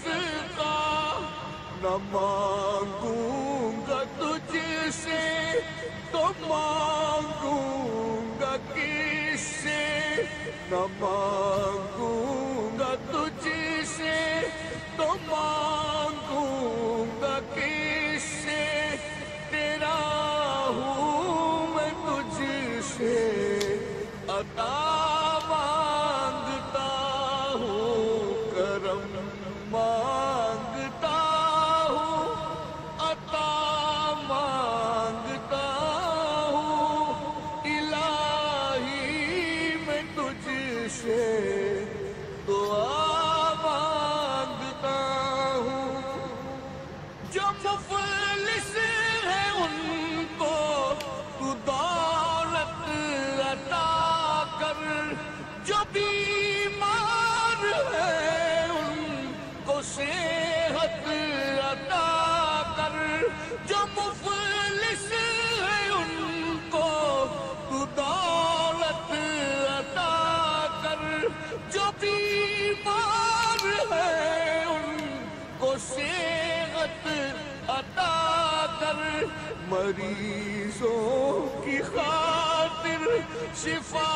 صدقہ نہ مانگوں گا تجھ سے تو مانگوں گا کس سے، نہ مانگوں گا تجھ سے تو مانگوں گا کس سے، تیرا ہوں میں تجھ سے عطا مانگتا ہوں، کرم مانگتا ہوں، عطا مانگتا ہوں، الہی میں تجھ سے دعا مانگتا ہوں۔ جو مفلس ہے ان کو تو دولت عطا کر، جو بیمار ہے ان کو صحت عطا کر، جو مفلس ہے ان کو تو دولت عطا کر، جو بیمار ہے ان کو صحت عطا کر، مریضوں کی خاطر شفا